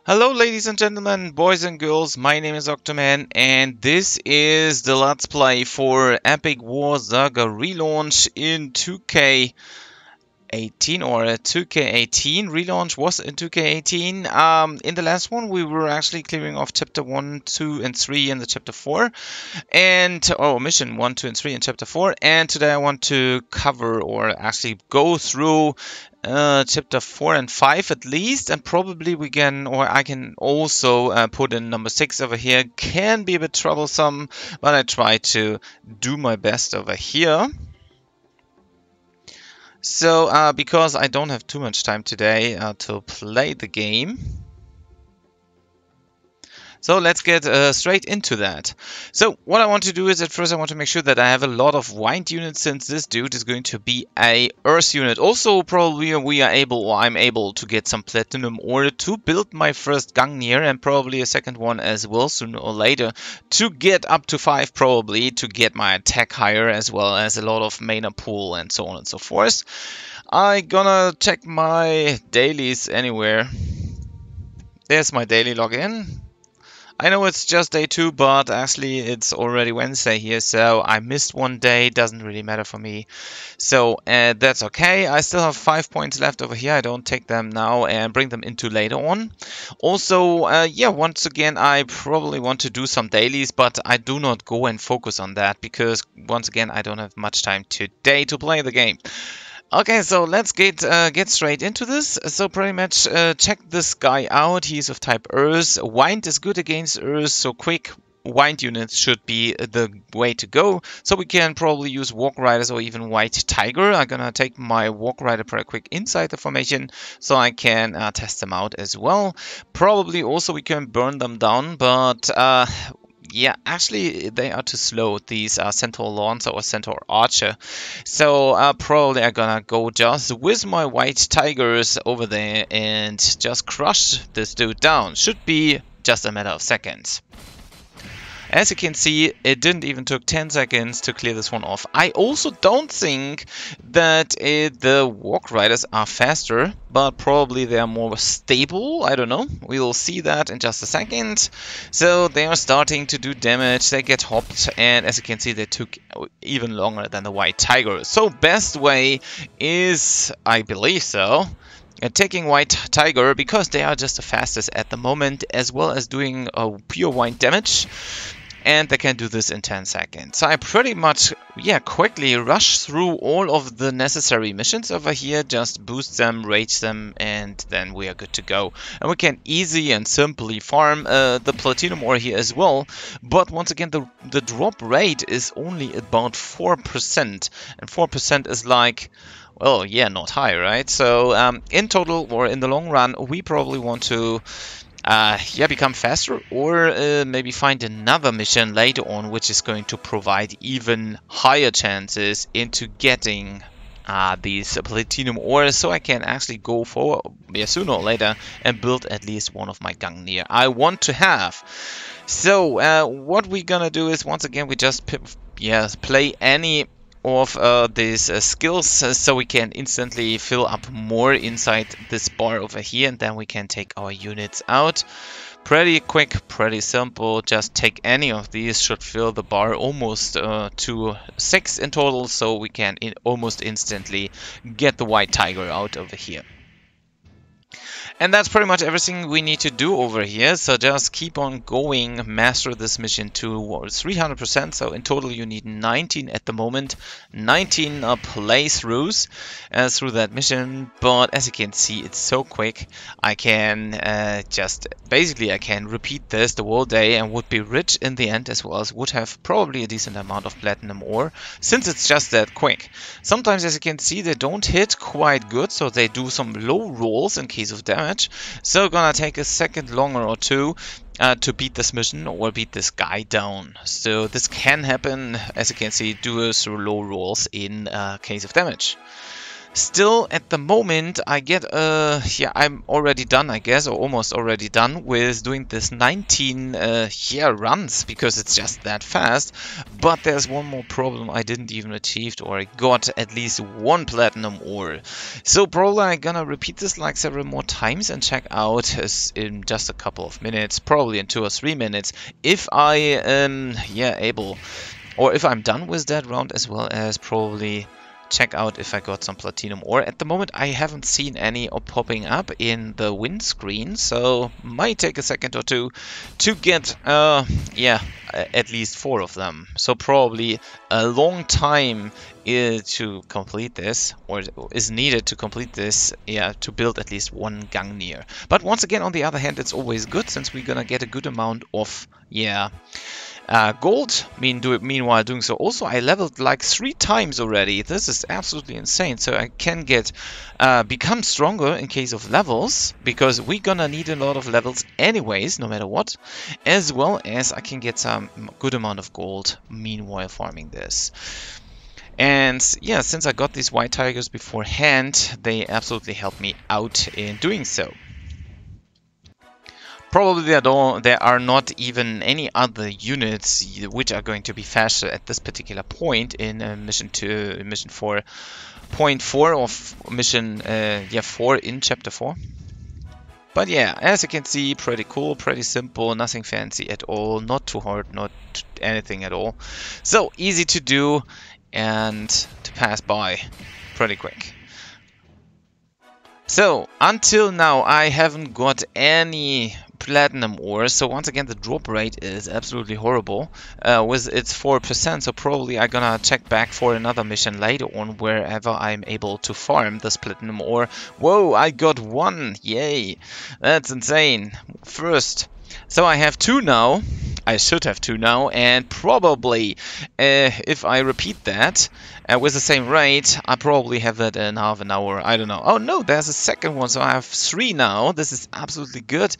Hello, ladies and gentlemen, boys and girls. My name is Octoman, and this is the Let's Play for Epic War Saga Relaunch in 2K18 or 2K18. Relaunch was in 2K18. In the last one, we were actually clearing off Chapter 1, 2, and 3 in the Chapter 4, and Mission 1, 2, and 3 in Chapter 4. And today I want to cover or actually go through chapter 4 and 5 at least, and probably we can, or I can also put in number 6 over here. Can be a bit troublesome, but I try to do my best over here. So because I don't have too much time today to play the game, so let's get straight into that. So what I want to do is at first I want to make sure that I have a lot of wind units, since this dude is going to be a earth unit. Also probably I'm able to get some platinum ore to build my first Gungnir, and probably a second one as well sooner or later, to get up to 5 probably, to get my attack higher, as well as a lot of mana pool and so on and so forth. I'm gonna check my dailies anywhere. There's my daily login. I know it's just day 2, but actually it's already Wednesday here, so I missed one day, doesn't really matter for me. So that's okay. I still have 5 points left over here. I don't take them now and bring them into later on. Also, yeah, once again, I probably want to do some dailies, but I do not go and focus on that, because once again, I don't have much time today to play the game. Okay, so let's get straight into this. So pretty much check this guy out. He's of type Earth. Wind is good against Earth, so quick wind units should be the way to go. So we can probably use Walk Riders or even White Tiger. I'm gonna take my Walk Rider pretty quick inside the formation so I can test them out as well. Probably also we can burn them down, but yeah, actually they are too slow, these Centaur Lancer or Centaur Archer. So probably I'm gonna go just with my White Tigers over there and just crush this dude down. Should be just a matter of seconds. As you can see, it didn't even took 10 seconds to clear this one off. I also don't think that the Walk Riders are faster, but probably they are more stable. I don't know. We will see that in just a second. So they are starting to do damage. They get hopped, and as you can see, they took even longer than the White Tiger. So best way is, I believe so, taking White Tiger, because they are just the fastest at the moment, as well as doing pure wind damage. And they can do this in 10 seconds. So I pretty much, yeah, quickly rush through all of the necessary missions over here, just boost them, rage them, and then we are good to go. And we can easy and simply farm the platinum ore here as well. But once again, the drop rate is only about 4%. And 4% is like, well, yeah, not high, right? So in total, or in the long run, we probably want to yeah, become faster, or maybe find another mission later on which is going to provide even higher chances into getting these platinum ores, so I can actually go for, yeah, sooner or later and build at least one of my Gungnir I want to have. So what we're gonna do is, once again, we just play any of these skills, so we can instantly fill up more inside this bar over here, and then we can take our units out. Pretty quick, pretty simple. Just take any of these, should fill the bar almost to 6 in total, so we can almost instantly get the White Tiger out over here. And that's pretty much everything we need to do over here. So just keep on going, master this mission to 300%. So in total you need 19 at the moment, 19 playthroughs through that mission. But as you can see, it's so quick. I can I can repeat this the whole day and would be rich in the end, as well as would have probably a decent amount of platinum ore, since it's just that quick. Sometimes, as you can see, they don't hit quite good, so they do some low rolls in case of damage. So gonna take a second longer or two to beat this mission or beat this guy down. So this can happen, as you can see, through low rolls in case of damage. Still, at the moment, I get, yeah, I'm already done, I guess, or almost already done with doing this 19, yeah, runs, because it's just that fast. But there's one more problem I didn't even achieve, or I got at least one platinum ore. So probably I'm gonna repeat this like several more times and check out in just a couple of minutes, probably in 2 or 3 minutes, if I am, yeah, able, or if I'm done with that round, as well as probably check out if I got some platinum ore. At the moment I haven't seen any popping up in the windscreen, so might take a second or two to get yeah, at least 4 of them. So probably a long time to complete this, or is needed to complete this, yeah, to build at least one Gungnir. But once again, on the other hand, it's always good, since we're gonna get a good amount of, yeah, gold. Meanwhile doing so, also I leveled like 3 times already. This is absolutely insane. So I can get become stronger in case of levels, because we're gonna need a lot of levels anyways, no matter what, as well as I can get some good amount of gold meanwhile farming this. And yeah, since I got these white tigers beforehand, they absolutely helped me out in doing so. Probably there are not even any other units which are going to be faster at this particular point in mission 4.4 of mission yeah, 4 in chapter 4. But yeah, as you can see, pretty cool, pretty simple, nothing fancy at all, not too hard, not anything at all. So easy to do and to pass by pretty quick. So, until now I haven't got any platinum ore, so once again the drop rate is absolutely horrible with its 4%, so probably I'm gonna check back for another mission later on wherever I'm able to farm this platinum ore. Whoa, I got 1! Yay! That's insane! First. So I have 2 now. I should have 2 now, and probably if I repeat that with the same rate, I probably have that in half an hour. I don't know. Oh no, there's a second one, so I have 3 now. This is absolutely good.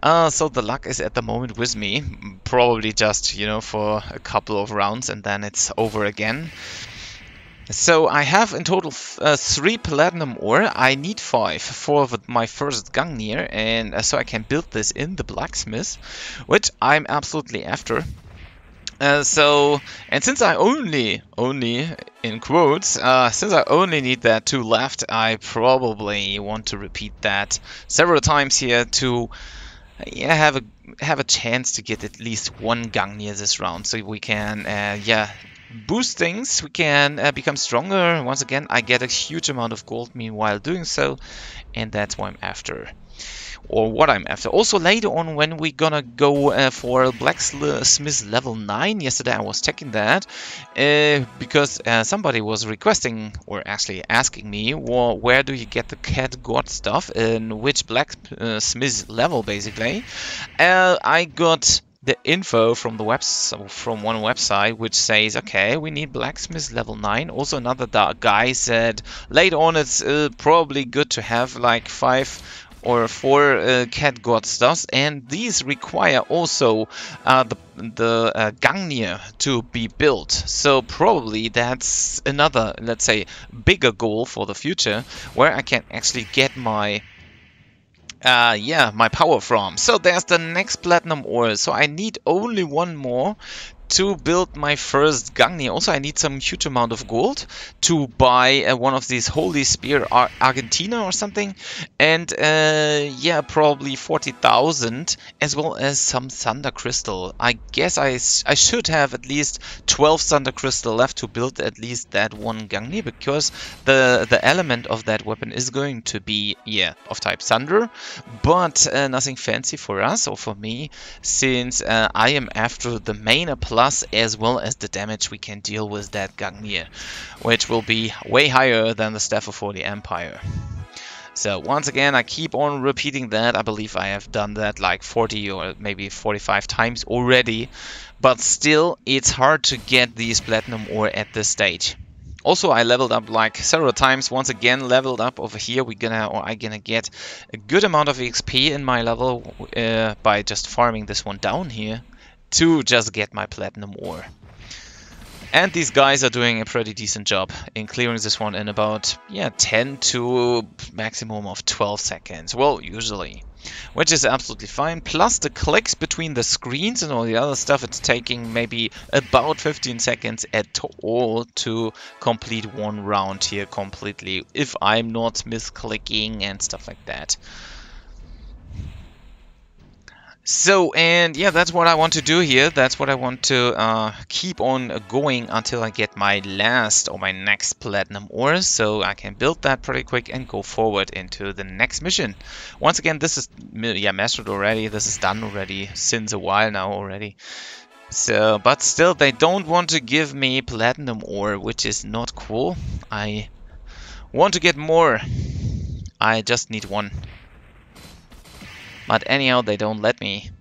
So the luck is at the moment with me. Probably just, you know, for a couple of rounds and then it's over again. So I have in total 3 platinum ore. I need 5 for my first Gungnir, and so I can build this in the blacksmith, which I'm absolutely after. And since I only in quotes, since I only need that 2 left, I probably want to repeat that several times here to, yeah, have a chance to get at least 1 Gungnir this round, so we can yeah, boost things, we can become stronger. Once again, I get a huge amount of gold meanwhile doing so, and that's what I'm after. Or what I'm after. Also later on, when we're gonna go for blacksmith level 9, yesterday I was checking that because somebody was requesting, or actually asking me, well, where do you get the cat god stuff, in which blacksmith level basically. I got the info from the from one website which says, okay, we need blacksmith level 9. Also another guy said later on it's probably good to have like 5 or 4 cat god stuffs, and these require also the Gungnir to be built. So probably that's another, let's say, bigger goal for the future, where I can actually get my yeah, my power from. So there's the next platinum ore. So I need only 1 more to build my first Gungnir. Also, I need some huge amount of gold to buy one of these Holy Spear Argentina or something. And yeah, probably 40,000, as well as some Thunder Crystal. I guess I should have at least 12 Thunder Crystal left to build at least that 1 Gungnir, because the element of that weapon is going to be, yeah, of type Thunder, but nothing fancy for us, or for me, since I am after the main plus, as well as the damage we can deal with that Gungnir, which will be way higher than the Staff of Holy Empire. So once again, I keep on repeating that. I believe I have done that like 40 or maybe 45 times already, but still it's hard to get these platinum ore at this stage. Also, I leveled up like several times. Once again, leveled up over here. I'm gonna get a good amount of XP in my level by just farming this one down here to just get my platinum ore. And these guys are doing a pretty decent job in clearing this one in about, yeah, 10 to maximum of 12 seconds. Well, usually. Which is absolutely fine. Plus the clicks between the screens and all the other stuff, it's taking maybe about 15 seconds at all to complete one round here completely. If I'm not misclicking and stuff like that. So, and yeah, that's what I want to do here. That's what I want to keep on going until I get my last or my next platinum ore. So I can build that pretty quick and go forward into the next mission. Once again, this is, yeah, mastered already. This is done already since a while now already. So, but still, they don't want to give me platinum ore, which is not cool. I want to get more. I just need one. But anyhow, they don't let me.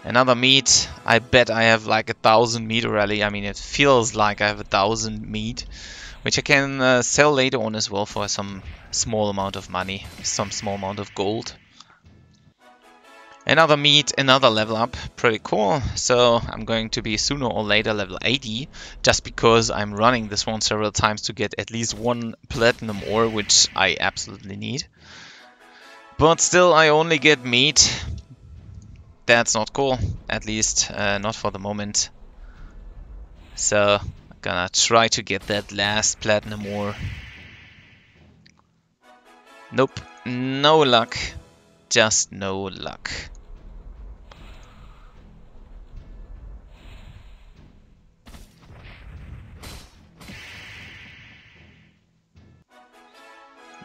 Another meat. I bet I have like 1,000 meat already. I mean, it feels like I have 1,000 meat, which I can sell later on as well for some small amount of money, some small amount of gold. Another meat, another level up. Pretty cool. So I'm going to be sooner or later level 80, just because I'm running this one several times to get at least one platinum ore, which I absolutely need. But still, I only get meat. That's not cool, at least not for the moment. So I'm gonna try to get that last platinum ore. Nope, no luck. Just no luck.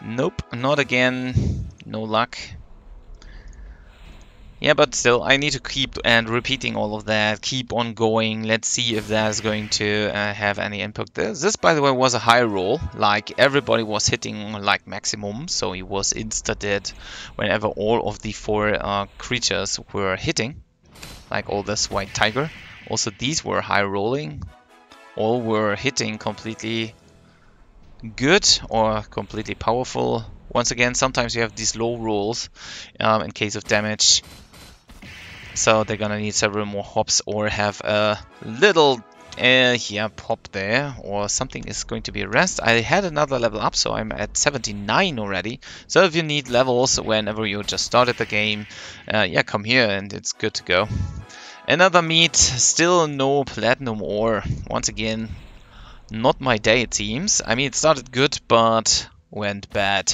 Nope, not again. No luck. Yeah, but still, I need to keep and repeating all of that, keep on going. Let's see if that is going to have any impact. This, by the way, was a high roll. Like, everybody was hitting like maximum, so he was insta-dead whenever all of the 4 creatures were hitting. Like all this white tiger. Also, these were high rolling. All were hitting completely good or completely powerful. Once again, sometimes you have these low rolls in case of damage. So they're gonna need several more hops or have a little yeah, pop there, or something is going to be a rest. I had another level up, so I'm at 79 already. So if you need levels whenever you just started the game, yeah, come here and it's good to go. Another meat, still no platinum ore. Once again, not my day it seems. I mean, it started good, but went bad.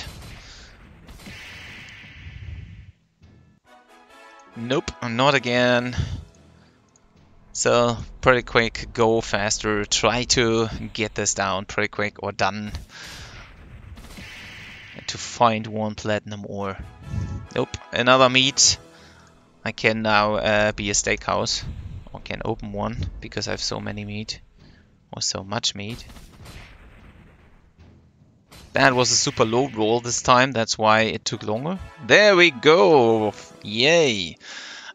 Nope, not again. So, pretty quick, go faster, try to get this down pretty quick or done. To find one platinum ore. Nope, another meat. I can now be a steakhouse, or can open one, because I have so many meat, or so much meat. That was a super low roll this time, that's why it took longer. There we go! Yay!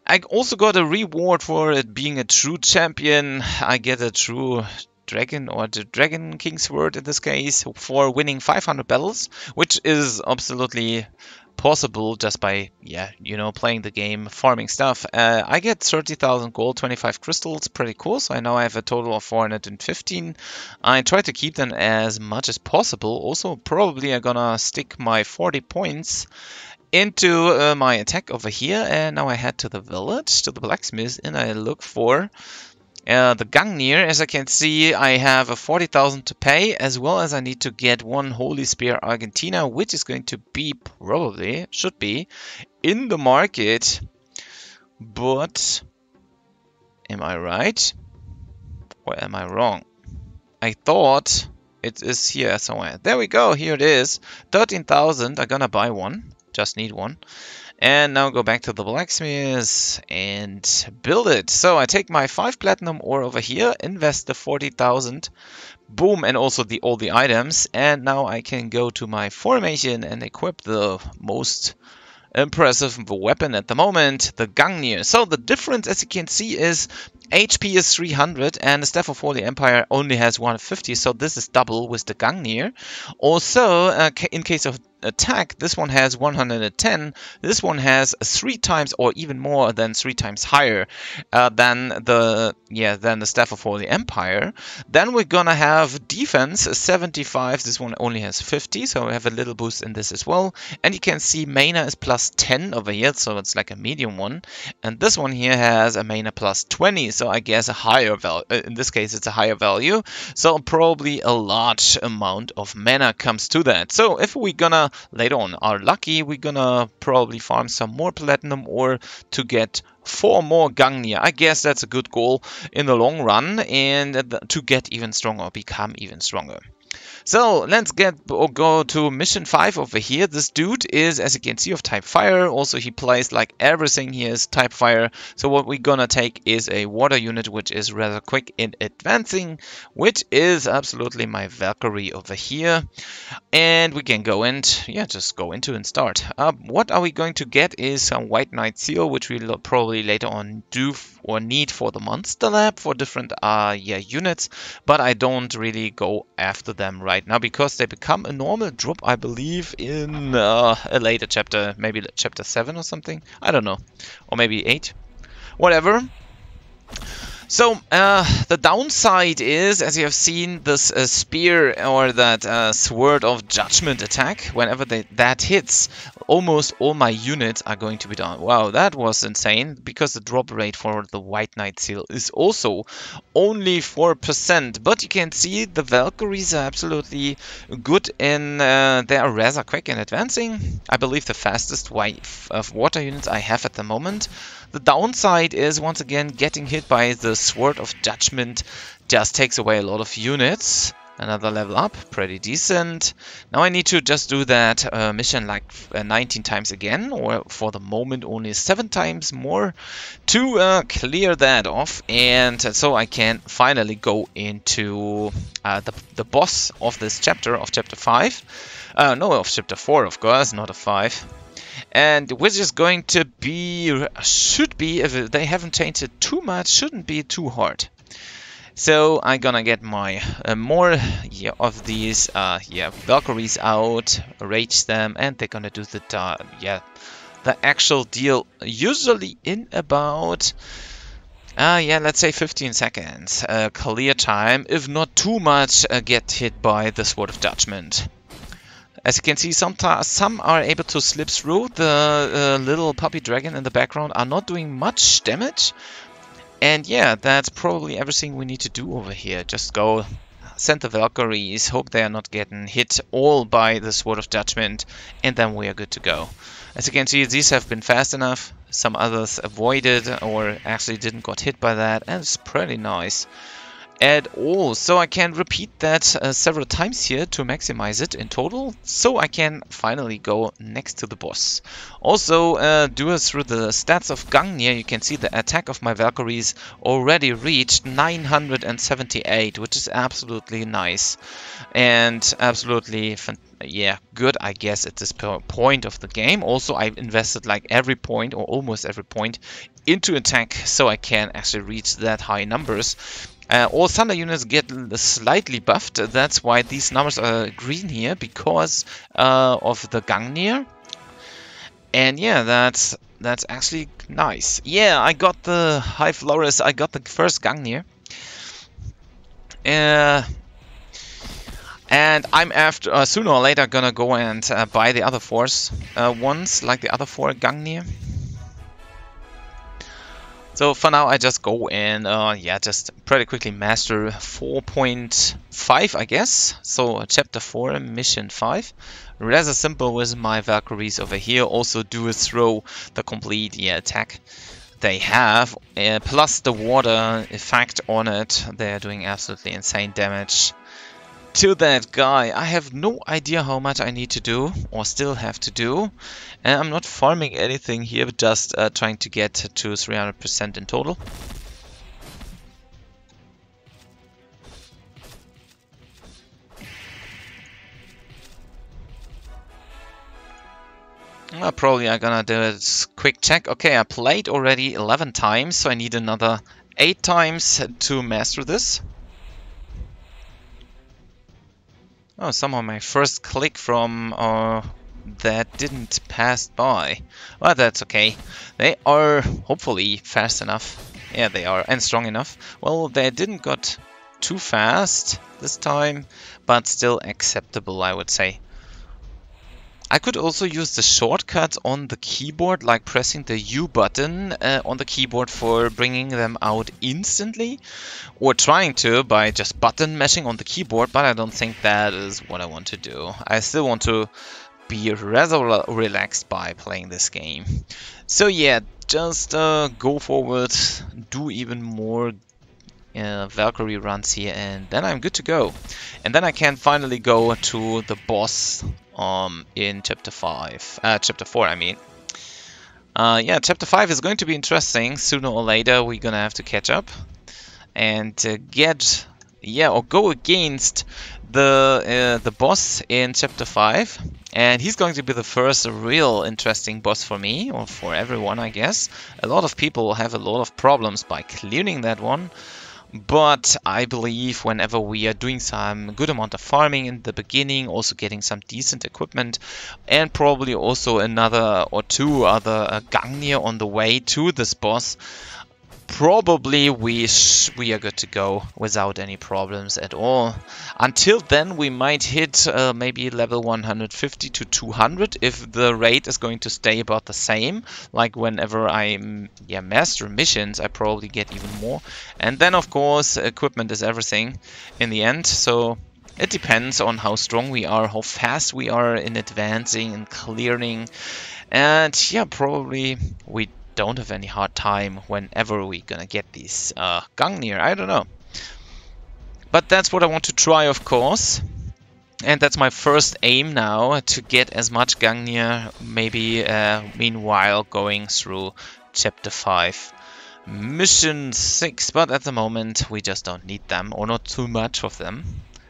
I also got a reward for it being a true champion. I get a true dragon, or the Dragon King Sword in this case, for winning 500 battles, which is absolutely possible just by, yeah, you know, playing the game, farming stuff. I get 30,000 gold, 25 crystals, pretty cool. So I now have a total of 415. I try to keep them as much as possible. Also, probably I'm gonna stick my 40 points into my attack over here, and now I head to the village, to the blacksmith, and I look for the Gungnir. As I can see, I have a 40,000 to pay, as well as I need to get one Holy Spear Argentina, which is going to be probably, should be, in the market. But am I right? Or am I wrong? I thought it is here somewhere. There we go, here it is. 13,000, I'm gonna buy one. Just need one. And now go back to the blacksmith and build it. So I take my 5 platinum ore over here, invest the 40,000, boom, and also all the items. And now I can go to my formation and equip the most impressive weapon at the moment, the Gungnir. So the difference, as you can see, is HP is 300 and the Staff of Holy Empire only has 150, so this is double with the Gungnir. Also, in case of attack, this one has 110. This one has 3 times or even more than 3 times higher than the Staff of Holy Empire. Then we're gonna have defense 75. This one only has 50, so we have a little boost in this as well. And you can see mana is plus 10 over here, so it's like a medium one. And this one here has a mana plus 20, so I guess a higher value. In this case, it's a higher value. So probably a large amount of mana comes to that. So if we're gonna later on are lucky, we're gonna probably farm some more platinum ore to get 4 more Gungnir. I guess that's a good goal in the long run, and to get even stronger, become even stronger. So let's go to mission 5 over here. This dude is, as you can see, of type fire. Also, he plays like everything here is type fire. So what we're gonna take is a water unit, which is rather quick in advancing, which is absolutely my Valkyrie over here. And we can go and, yeah, just go into and start. What are we going to get is some White Knight Seal, which we'll probably later on do or need for the Monster Lab for different units. But I don't really go after them right now because they become a normal drop, I believe, in a later chapter, maybe chapter 7 or something. I don't know, or maybe 8, whatever. So the downside is, as you have seen, this spear or that sword of judgment attack. Whenever that hits, almost all my units are going to be down. Wow, that was insane, because the drop rate for the White Knight Seal is also only 4%. But you can see the Valkyries are absolutely good in, they are rather quick in advancing. I believe the fastest water units I have at the moment. The downside is, once again, getting hit by the Sword of Judgment just takes away a lot of units. Another level up, pretty decent. Now I need to just do that mission like 19 times again, or for the moment only 7 times more, to clear that off, and so I can finally go into the boss of this chapter, of chapter 5. No, of chapter 4, of course, not of 5. And which is going to be, should be, if they haven't changed it too much, shouldn't be too hard. So I'm gonna get my more of these Valkyries out, rage them, and they're gonna do the actual deal usually in about let's say 15 seconds clear time, if not too much get hit by the Sword of Judgment. As you can see, some are able to slip through. The little puppy dragon in the background are not doing much damage. And yeah, that's probably everything we need to do over here. Just go, send the Valkyries, hope they are not getting hit all by the Sword of Judgment, and then we are good to go. As you can see, these have been fast enough. Some others avoided or actually didn't got hit by that, and it's pretty nice at all. So I can repeat that several times here to maximize it in total, so I can finally go next to the boss. Also, through the stats of Gungnir, you can see the attack of my Valkyries already reached 978, which is absolutely nice and absolutely good, I guess, at this point of the game. Also, I've invested like every point, or almost every point, into attack, so I can actually reach that high numbers. All thunder units get slightly buffed. That's why these numbers are green here, because of the Gungnir. And yeah, that's actually nice. Yeah, I got the High Flores. I got the first Gungnir. And I'm after sooner or later gonna go and buy the other fours ones, like the other 4 Gungnir. So for now, I just go and just pretty quickly master 4.5, I guess. So chapter 4, mission 5. Rather simple with my Valkyries over here. Also do throw the complete attack they have, plus the water effect on it. They're doing absolutely insane damage to that guy. I have no idea how much I need to do, or still have to do. And I'm not farming anything here, but just trying to get to 300% in total. Probably I'm gonna do a quick check. Okay, I played already 11 times, so I need another 8 times to master this. Oh, somehow my first click from that didn't pass by. Well, that's okay. They are hopefully fast enough. Yeah, they are, and strong enough. Well, they didn't got too fast this time, but still acceptable, I would say. I could also use the shortcuts on the keyboard, like pressing the U button on the keyboard for bringing them out instantly, or trying to by just button mashing on the keyboard, but I don't think that is what I want to do. I still want to be rather relaxed by playing this game. So yeah, just go forward, do even more Valkyrie runs here, and then I'm good to go. And then I can finally go to the boss in chapter 5. Chapter 4, I mean. Yeah, chapter 5 is going to be interesting. Sooner or later we're gonna have to catch up and get, yeah, or go against the boss in chapter 5. And he's going to be the first real interesting boss for me, or for everyone, I guess. A lot of people have a lot of problems by clearing that one. But I believe whenever we are doing some good amount of farming in the beginning, also getting some decent equipment, and probably also another or two other Gangnir on the way to this boss, probably we are good to go without any problems at all. Until then, we might hit maybe level 150 to 200 if the rate is going to stay about the same. Like whenever I master missions, I probably get even more. And then, of course, equipment is everything in the end. So it depends on how strong we are, how fast we are in advancing and clearing. And yeah, probably we don't have any hard time whenever we're gonna get these Gangnir. I don't know. But that's what I want to try, of course. And that's my first aim now, to get as much Gangnir, maybe meanwhile going through chapter 5. Mission 6, but at the moment we just don't need them, or not too much of them,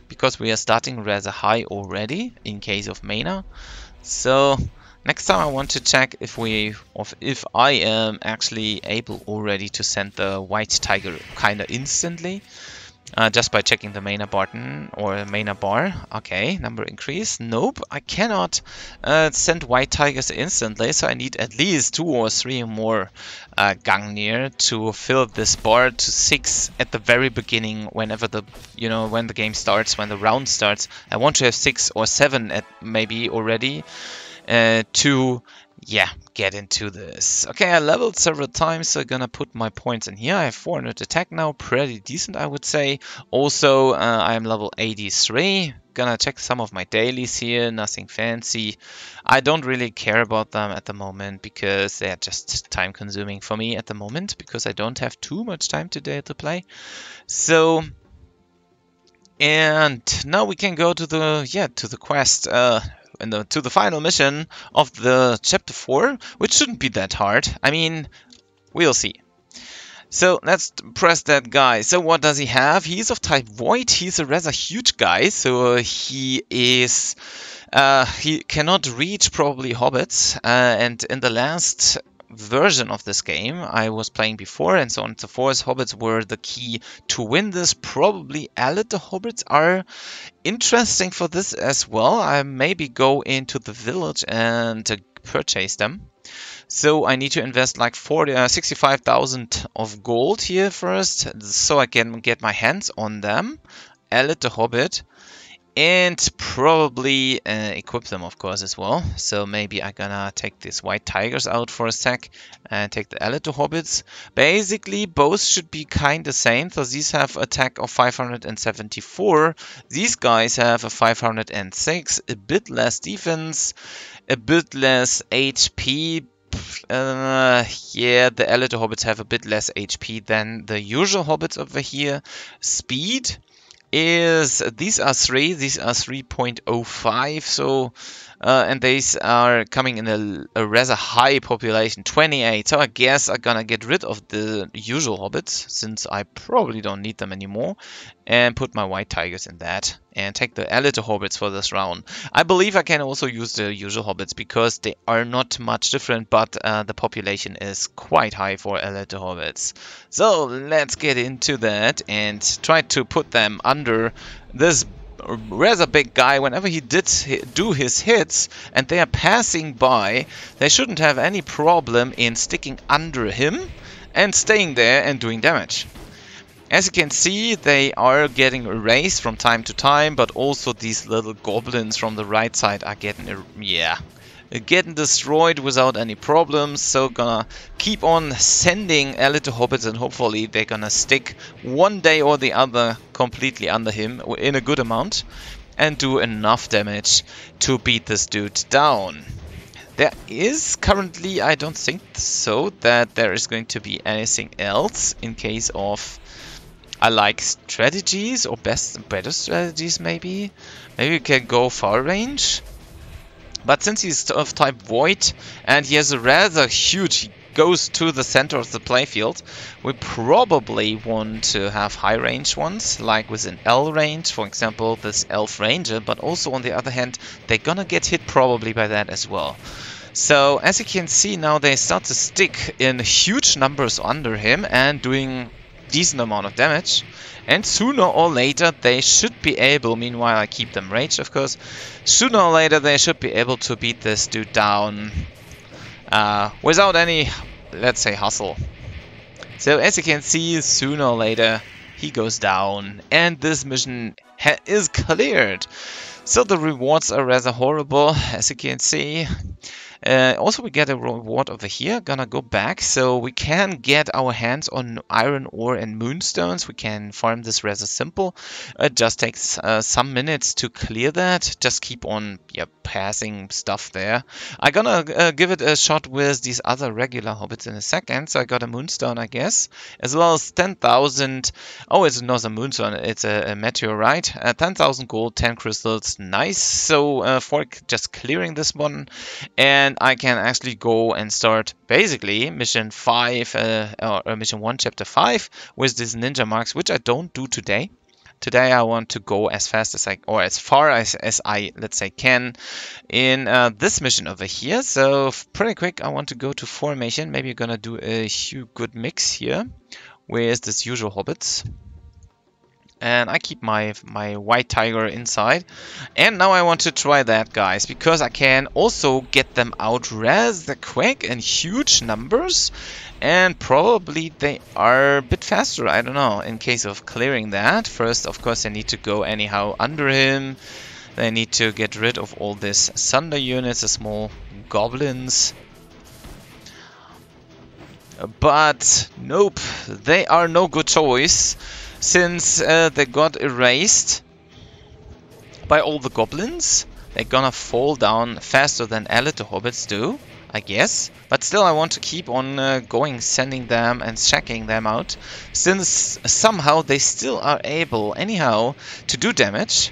because we are starting rather high already in case of mana. So next time I want to check if I am actually able already to send the white tiger kinda instantly. Just by checking the mana button or mana bar. Okay, number increase. Nope, I cannot send white tigers instantly, so I need at least 2 or 3 more Gangnir to fill this bar to 6 at the very beginning. Whenever when the game starts, when the round starts, I want to have 6 or 7 at maybe already to get into this. Okay, I leveled several times, so I'm gonna put my points in here. I have 400 attack now, pretty decent, I would say. Also, I am level 83. Gonna check some of my dailies here, nothing fancy. I don't really care about them at the moment because they're just time consuming for me at the moment, because I don't have too much time today to play. So, and now we can go to the quest. To the final mission of the chapter 4, which shouldn't be that hard. I mean, we'll see. So let's press that guy. So what does he have? He's of type Void. He's a rather huge guy, so he cannot reach probably hobbits. And in the last version of this game I was playing before, and so on and so forth, hobbits were the key to win this. Probably allied hobbits are interesting for this as well. I maybe go into the village and purchase them. So I need to invest like 65,000 of gold here first, so I can get my hands on them, allied the hobbit, and probably equip them, of course, as well. So maybe I'm gonna take these white tigers out for a sec and take the allied hobbits. Basically, both should be kind of same. So these have attack of 574. These guys have a 506. A bit less defense, a bit less HP. Yeah, the allied hobbits have a bit less HP than the usual hobbits over here. Speed is, these are 3.05, so and these are coming in a rather high population, 28. So I guess I'm gonna get rid of the usual hobbits, since I probably don't need them anymore, and put my white tigers in that, and take the elite hobbits for this round. I believe I can also use the usual hobbits, because they are not much different, but the population is quite high for elite hobbits. So let's get into that and try to put them under this rather big guy. Whenever he do his hits and they are passing by, they shouldn't have any problem in sticking under him and staying there and doing damage. As you can see, they are getting erased from time to time, but also these little goblins from the right side are getting destroyed without any problems. So gonna keep on sending elite hobbits, and hopefully they're gonna stick one day or the other completely under him in a good amount and do enough damage to beat this dude down. There is currently, I don't think so, that there is going to be anything else in case of I like strategies or better strategies maybe. Maybe we can go far range. But since he's of type Void and he has a rather huge, he goes to the center of the playfield, we probably want to have high range ones, like with an L range, for example, this Elf Ranger, but also on the other hand, they're gonna get hit probably by that as well. So as you can see now, they start to stick in huge numbers under him and doing decent amount of damage, and sooner or later they should be able, meanwhile I keep them raged of course, sooner or later they should be able to beat this dude down without any, let's say, hustle. So as you can see, sooner or later he goes down and this mission is cleared. So the rewards are rather horrible, as you can see. Also we get a reward over here, gonna go back, so we can get our hands on iron ore and moonstones. We can farm this rather simple. It just takes some minutes to clear that. Just keep on passing stuff there. I'm gonna give it a shot with these other regular hobbits in a second. So I got a moonstone, I guess, as well as 10,000. Oh, it's not a moonstone, it's a meteorite. 10,000 gold, 10 crystals, nice. So for just clearing this one, and I can actually go and start basically mission 5 or mission 1 chapter 5 with these ninja marks, which I don't do today. Today I want to go as fast as or as far as I, let's say, can in this mission over here. So pretty quick, I want to go to formation. Maybe you're gonna do a good mix here with this usual hobbits. And I keep my white tiger inside. And now I want to try that, guys, because I can also get them out rather quick in huge numbers. And probably they are a bit faster, I don't know, in case of clearing that. First, of course, I need to go anyhow under him. They need to get rid of all this thunder units, the small goblins. But nope, they are no good choice, since they got erased by all the goblins. They're gonna fall down faster than elite hobbits do, I guess. But still, I want to keep on going, sending them and checking them out, since somehow they still are able, anyhow, to do damage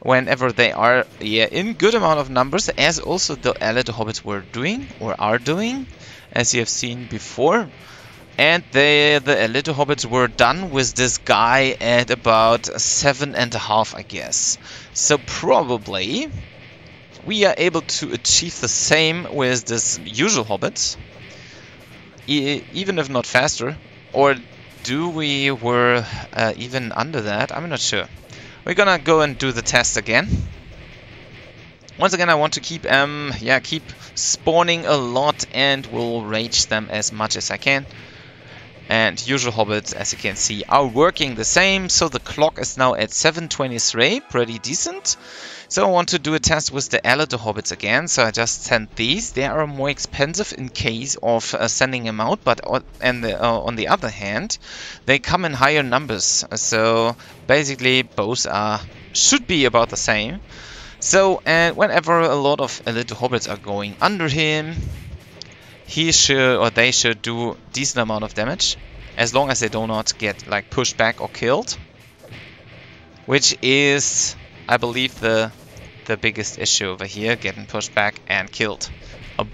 whenever they are in good amount of numbers, as also the elite hobbits were doing, or are doing, as you have seen before. And the elite hobbits were done with this guy at about 7.5, I guess. So probably we are able to achieve the same with this usual hobbits, even if not faster. Or do we were even under that? I'm not sure. We're gonna go and do the test again. Once again, I want to keep keep spawning a lot, and will rage them as much as I can. And usual hobbits, as you can see, are working the same. So the clock is now at 7:23, pretty decent. So I want to do a test with the elite hobbits again. So I just sent these. They are more expensive in case of sending them out, but on the other hand, they come in higher numbers. So basically, both should be about the same. So, and whenever a lot of elite hobbits are going under him, he should, or they should, do decent amount of damage, as long as they do not get like pushed back or killed, which is, I believe, the the biggest issue over here, getting pushed back and killed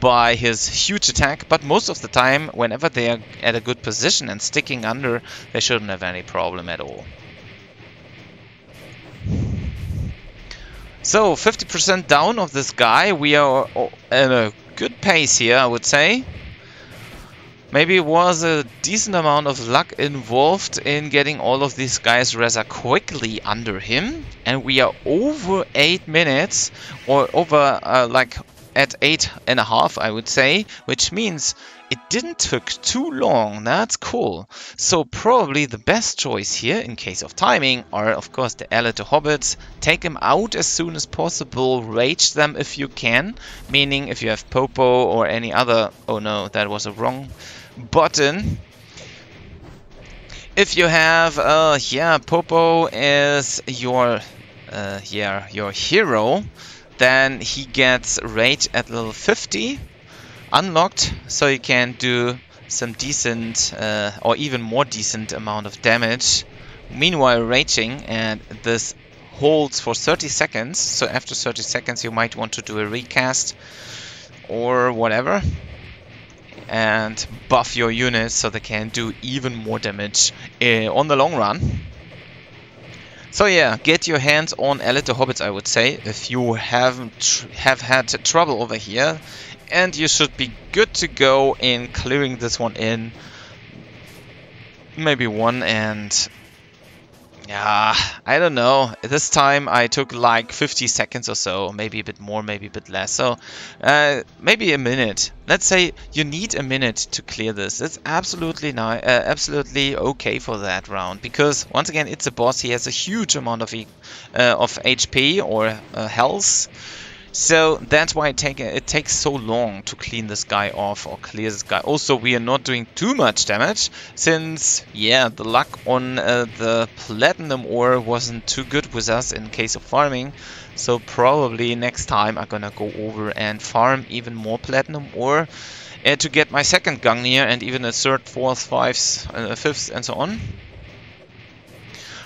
by his huge attack. But most of the time, whenever they are at a good position and sticking under, they shouldn't have any problem at all. So 50% down of this guy. We are at a good pace here, I would say. Maybe it was a decent amount of luck involved in getting all of these guys rather quickly under him. And we are over 8 minutes, or over like at 8.5, I would say, which means it didn't took too long. That's cool. So probably the best choice here in case of timing are of course the Elite Hobbits. Take them out as soon as possible, rage them if you can, meaning if you have Popo or any other, oh no, that was a wrong button. If you have yeah, Popo is your hero, then he gets rage at level 50 unlocked, so you can do some decent or even more decent amount of damage meanwhile raging, and this holds for 30 seconds. So after 30 seconds you might want to do a recast or whatever and buff your units so they can do even more damage on the long run. So yeah, get your hands on Elite Hobbits, I would say, if you have had trouble over here. And you should be good to go in clearing this one in. Maybe one, and yeah, I don't know. This time I took like 50 seconds or so, maybe a bit more, maybe a bit less. So maybe a minute. Let's say you need a minute to clear this. It's absolutely absolutely okay for that round, because once again it's a boss. He has a huge amount of HP or health. So that's why it takes so long to clean this guy off or clear this guy. Also, we are not doing too much damage since, yeah, the luck on the platinum ore wasn't too good with us in case of farming. So probably next time I'm gonna go over and farm even more platinum ore to get my second Gungnir and even a third, fourth, fifth, and so on.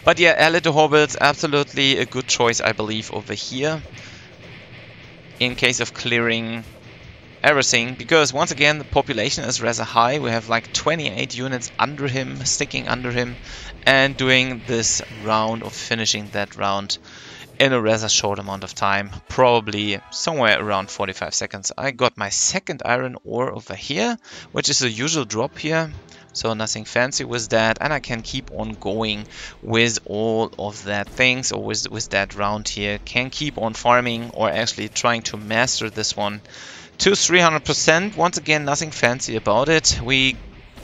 But yeah, Elite Hobbits, absolutely a good choice, I believe, over here, in case of clearing everything, because once again the population is rather high. We have like 28 units under him, sticking under him, and doing this round of finishing that round in a rather short amount of time, probably somewhere around 45 seconds. I got my second iron ore over here, which is a usual drop here, so nothing fancy with that, and I can keep on going with all of that things, or with that round here. Can keep on farming, or actually trying to master this one to 300%. Once again, nothing fancy about it.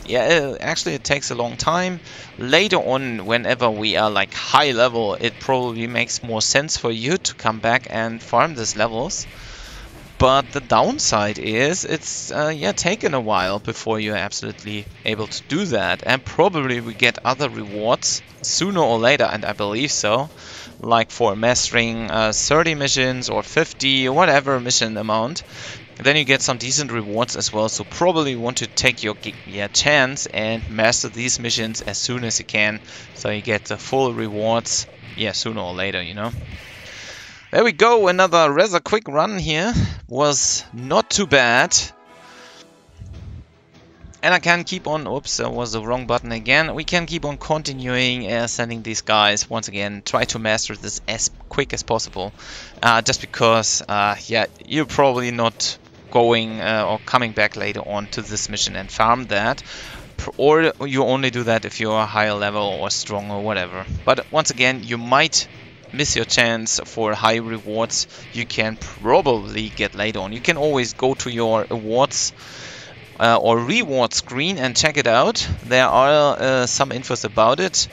Actually it takes a long time. Later on, whenever we are like high level, it probably makes more sense for you to come back and farm these levels. But the downside is it's taken a while before you're absolutely able to do that, and probably we get other rewards sooner or later, and I believe so, like for mastering 30 missions or 50 or whatever mission amount. Then you get some decent rewards as well, so probably you want to take your chance and master these missions as soon as you can, so you get the full rewards sooner or later, you know. There we go, another rather quick run here. Was not too bad. And I can keep on, oops, that was the wrong button again. We can keep on continuing sending these guys. Once again, try to master this as quick as possible. Just because, you're probably not going or coming back later on to this mission and farm that. Or you only do that if you're a higher level or strong or whatever. But once again, you might miss your chance for high rewards you can probably get later on. You can always go to your awards or reward screen and check it out. There are some infos about it.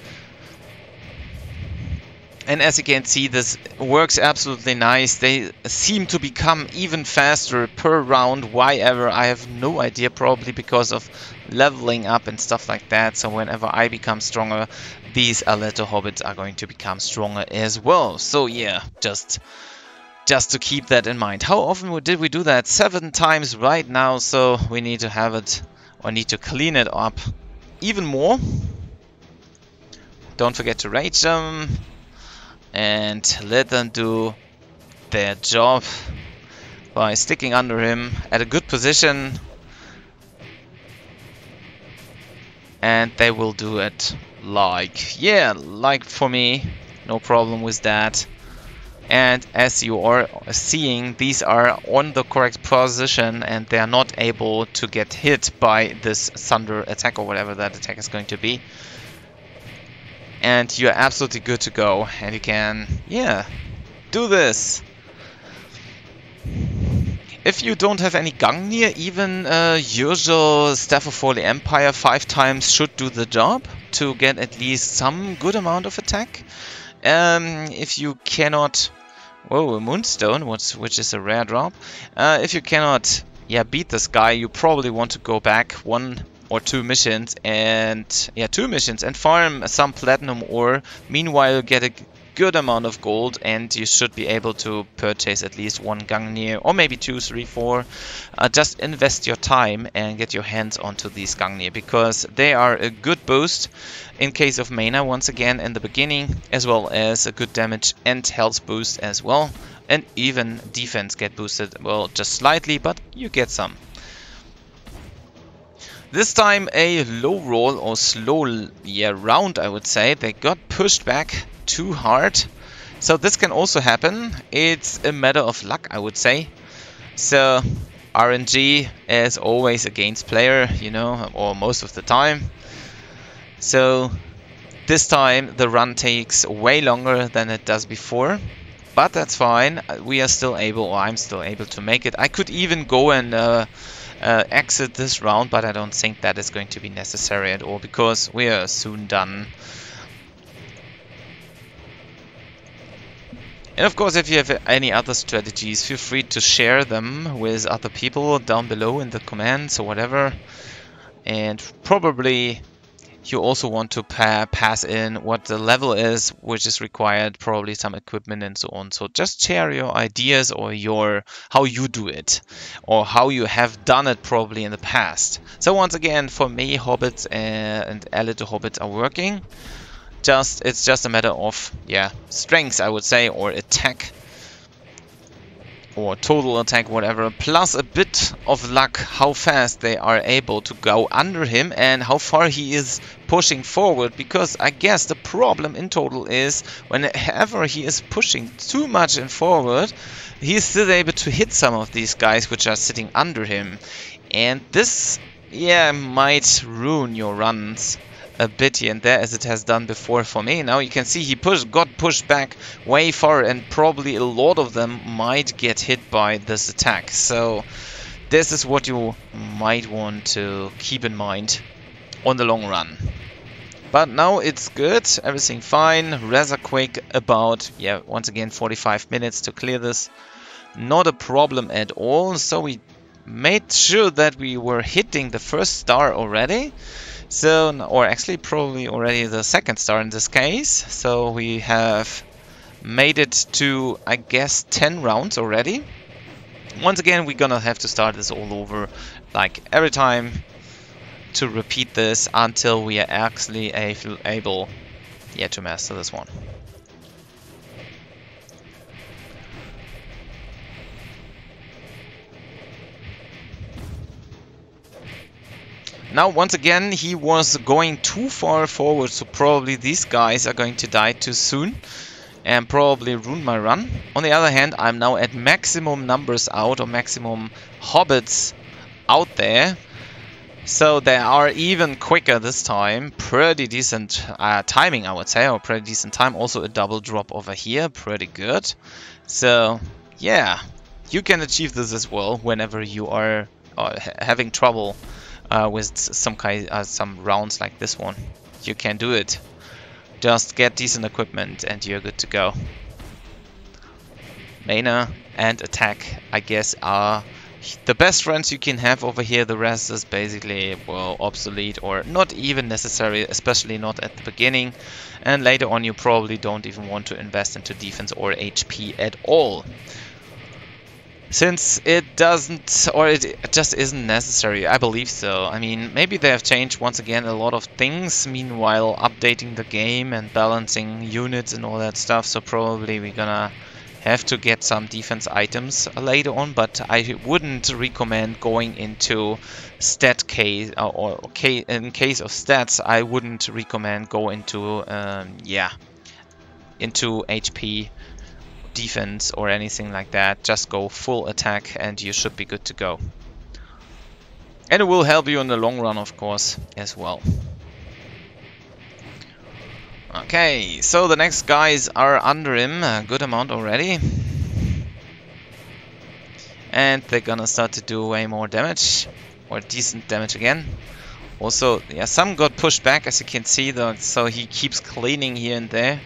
And as you can see, this works absolutely nice. They seem to become even faster per round. Why ever? I have no idea, probably because of leveling up and stuff like that. So whenever I become stronger, these Elite Hobbits are going to become stronger as well. So yeah, just to keep that in mind. How often did we do that? 7 times right now, so we need to have it, or need to clean it up even more. Don't forget to rage them and let them do their job by sticking under him at a good position. And they will do it like, yeah, like for me, no problem with that. And as you are seeing, these are on the correct position and they are not able to get hit by this thunder attack or whatever that attack is going to be. And you're absolutely good to go and you can, yeah, do this. If you don't have any Gungnir, even usual Staff of Holy Empire 5 times should do the job to get at least some good amount of attack. If you cannot... Whoa, a Moonstone, which is a rare drop. If you cannot beat this guy, you probably want to go back 1 or 2 missions and... 2 missions and farm some Platinum ore. Meanwhile, get a good amount of gold and you should be able to purchase at least 1 Gungnir or maybe 2, 3, 4. Just invest your time and get your hands onto these Gungnir because they are a good boost in case of mana once again in the beginning, as well as a good damage and health boost as well, and even defense get boosted, well, just slightly, but you get some. This time a low roll or slow round, I would say. They got pushed back too hard. So this can also happen. It's a matter of luck, I would say. So RNG is always against player, you know, or most of the time. So this time the run takes way longer than it does before. But that's fine. We are still able, or I'm still able to make it. I could even go and exit this round, but I don't think that is going to be necessary at all because we are soon done. And of course, if you have any other strategies, feel free to share them with other people down below in the comments or whatever. And probably you also want to pass in what the level is, which is required, probably some equipment and so on. So just share your ideas or how you do it, or how you have done it probably in the past. So once again, for me, hobbits and elite hobbits are working. It's just a matter of strength, I would say, or attack, or total attack, whatever, plus a bit of luck how fast they are able to go under him and how far he is pushing forward, because I guess the problem in total is whenever he is pushing too much in forward, he is still able to hit some of these guys which are sitting under him, and this might ruin your runs a bit here and there, as it has done before for me. Now you can see he got pushed back way far, and probably a lot of them might get hit by this attack. So this is what you might want to keep in mind on the long run. But now it's good, everything fine. Rather quick, about once again 45 minutes to clear this. Not a problem at all. So we made sure that we were hitting the first star already. So, or actually probably already the second star in this case. So we have made it to, I guess, 10 rounds already. Once again, we're gonna have to start this all over, like every time, to repeat this until we are actually able to master this one. Now, once again, he was going too far forward, so probably these guys are going to die too soon and probably ruin my run. On the other hand, I'm now at maximum numbers out, or maximum hobbits out there. So they are even quicker this time. Pretty decent timing, I would say, or pretty decent time. Also a double drop over here, pretty good. So, yeah, you can achieve this as well whenever you are having trouble with some rounds like this one. You can do it. Just get decent equipment and you're good to go. Mana and attack, I guess, are the best friends you can have over here. The rest is basically, well, obsolete or not even necessary, especially not at the beginning. And later on you probably don't even want to invest into defense or HP at all, since it doesn't, or it just isn't necessary. I believe so. I mean, maybe they have changed once again a lot of things, meanwhile updating the game and balancing units and all that stuff, so probably we're gonna have to get some defense items later on, but I wouldn't recommend going into stat case in case of stats. I wouldn't recommend go into into HP defense or anything like that. Just go full attack and you should be good to go. And it will help you in the long run, of course, as well. Okay, so the next guys are under him, a good amount already. And they're gonna start to do way more damage, or decent damage again. Also, yeah, some got pushed back, as you can see, though, so he keeps cleaning here and there.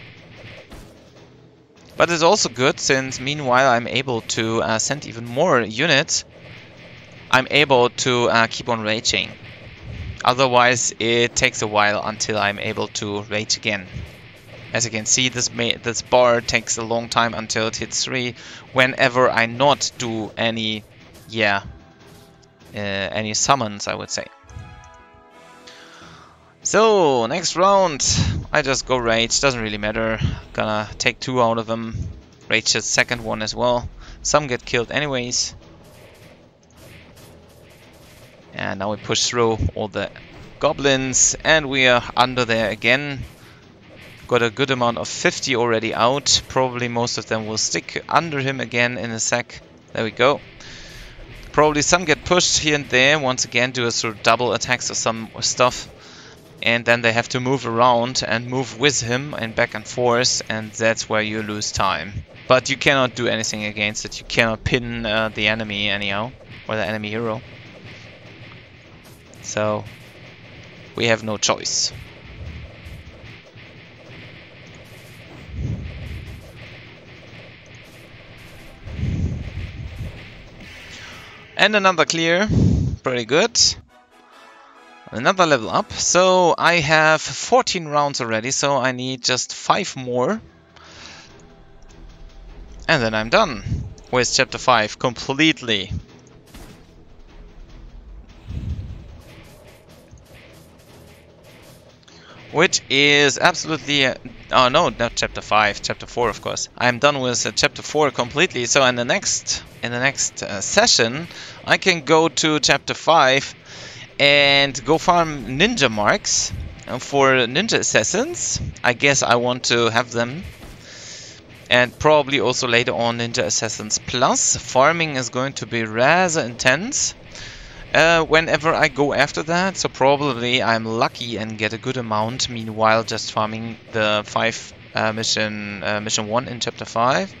But it's also good, since meanwhile I'm able to send even more units. I'm able to keep on raging. Otherwise, it takes a while until I'm able to rage again. As you can see, this bar takes a long time until it hits 3. Whenever I not do any, any summons, I would say. So next round, I just go rage. Doesn't really matter. Gonna take 2 out of them. Rage the second one as well. Some get killed anyways. And now we push through all the goblins, and we are under there again. Got a good amount of 50 already out. Probably most of them will stick under him again in a sec. There we go. Probably some get pushed here and there. Once again, do a sort of double attacks or some stuff. And then they have to move around and move with him and back and forth. And that's where you lose time. But you cannot do anything against it. You cannot pin the enemy anyhow. Or the enemy hero. So we have no choice. And another clear. Pretty good. Another level up. So I have 14 rounds already, so I need just 5 more. And then I'm done with chapter 5 completely. Which is absolutely... oh no, not chapter 5, chapter 4 of course. I'm done with chapter 4 completely, so in the next session I can go to chapter 5 and go farm ninja marks for ninja assassins. I guess I want to have them. And probably also later on Ninja Assassins Plus. Farming is going to be rather intense whenever I go after that, so probably I'm lucky and get a good amount. Meanwhile, just farming the mission 1 in chapter 5.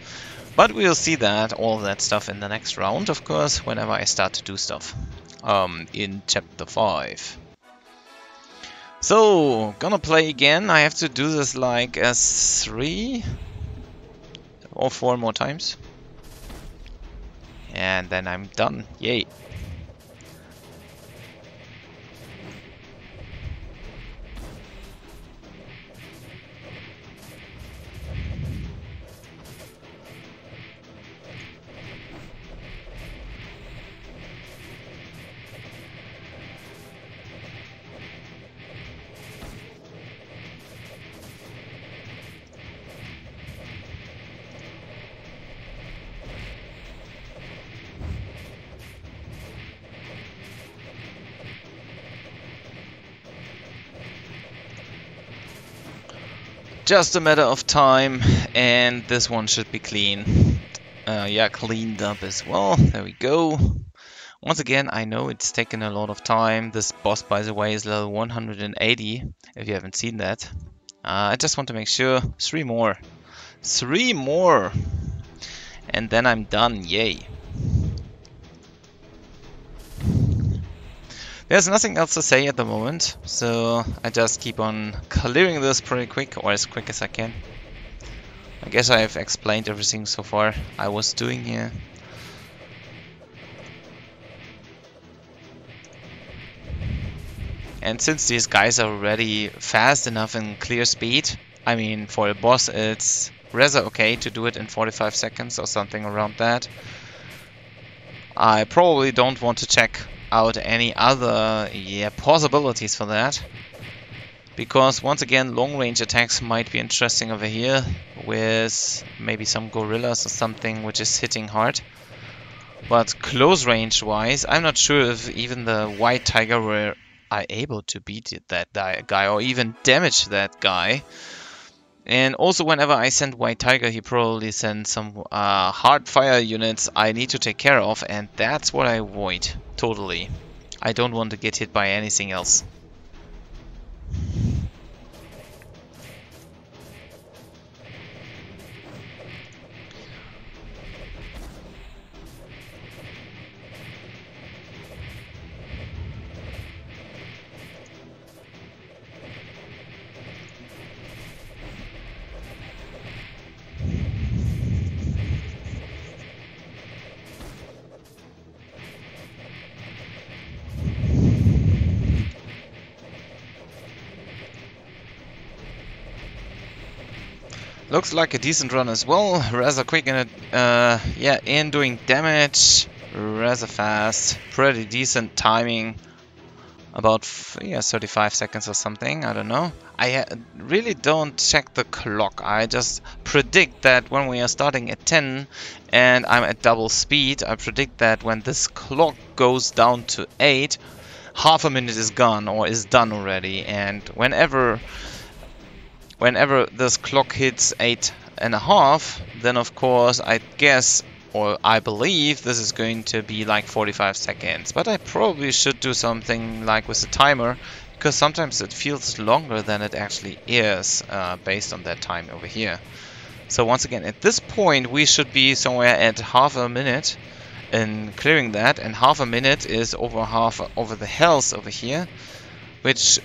But we'll see that, all that stuff in the next round, of course, whenever I start to do stuff in chapter 5. So, gonna play again. I have to do this like 3 or 4 more times. And then I'm done. Yay. Just a matter of time, and this one should be clean. Yeah, cleaned up as well. There we go. Once again, I know it's taken a lot of time. This boss, by the way, is level 180, if you haven't seen that. I just want to make sure. 3 more. 3 more! And then I'm done. Yay. There's nothing else to say at the moment, so I just keep on clearing this pretty quick, or as quick as I can. I guess I have explained everything so far I was doing here. And since these guys are already fast enough in clear speed, I mean, for a boss it's rather okay to do it in 45 seconds or something around that. I probably don't want to check out any other possibilities for that. because once again long range attacks might be interesting over here with maybe some gorillas or something which is hitting hard. But close range wise, I'm not sure if even the white tiger were able to beat that guy or even damage that guy. And also whenever I send white tiger, he probably sends some hard fire units I need to take care of, and that's what I avoid totally. I don't want to get hit by anything else. Looks like a decent run as well. Rather quick in it, in doing damage. Rather fast. Pretty decent timing. About 35 seconds or something. I don't know. I really don't check the clock. I just predict that when we are starting at 10 and I'm at double speed, I predict that when this clock goes down to 8, half a minute is gone or is done already. And whenever this clock hits 8.5, then of course I guess, or I believe, this is going to be like 45 seconds. But I probably should do something like with the timer, because sometimes it feels longer than it actually is, based on that time over here. So once again, at this point we should be somewhere at half a minute in clearing that, and half a minute is over the health over here, which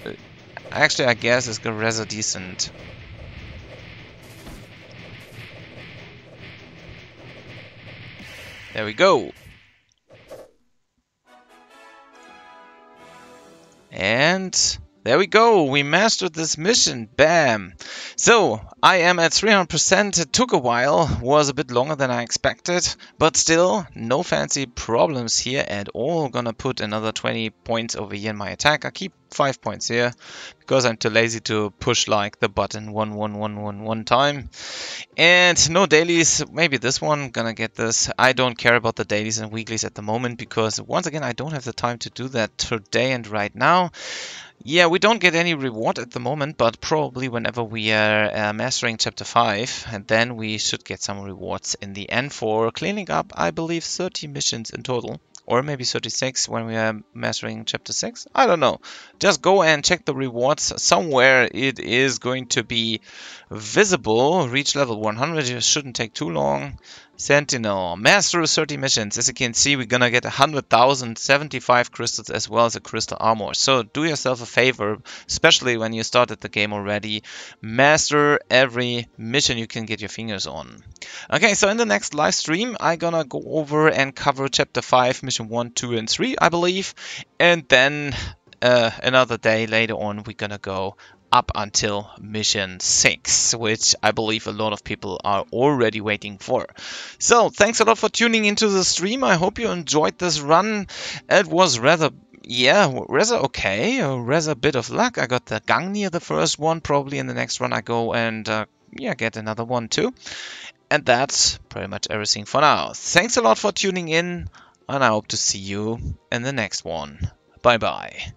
actually I guess is rather decent. There we go. And there we go. We mastered this mission. Bam. So I am at 300%. It took a while. Was a bit longer than I expected. But still, no fancy problems here at all. Gonna put another 20 points over here in my attack. I keep 5 points here because I'm too lazy to push like the button one time. And no dailies. Maybe this one. Gonna get this. I don't care about the dailies and weeklies at the moment because once again I don't have the time to do that today and right now. Yeah, we don't get any reward at the moment, but probably whenever we are mastering chapter 5, and then we should get some rewards in the end for cleaning up, I believe, 30 missions in total. Or maybe 36 when we are mastering chapter 6. I don't know. Just go and check the rewards. Somewhere it is going to be visible. Reach level 100. It shouldn't take too long. Sentinel. Master 30 missions. As you can see, we're gonna get 100,000, 75 crystals as well as a crystal armor. So do yourself a favor, especially when you started the game already. Master every mission you can get your fingers on. Okay, so in the next live stream, I'm gonna go over and cover chapter 5, mission 1, 2, and 3, I believe. And then another day later on, we're gonna go up until mission 6, which I believe a lot of people are already waiting for. So thanks a lot for tuning into the stream. I hope you enjoyed this run. It was rather okay, or rather a bit of luck. I got the gang near the first one. Probably in the next run I go and get another one too. And that's pretty much everything for now. Thanks a lot for tuning in, and I hope to see you in the next one. Bye bye.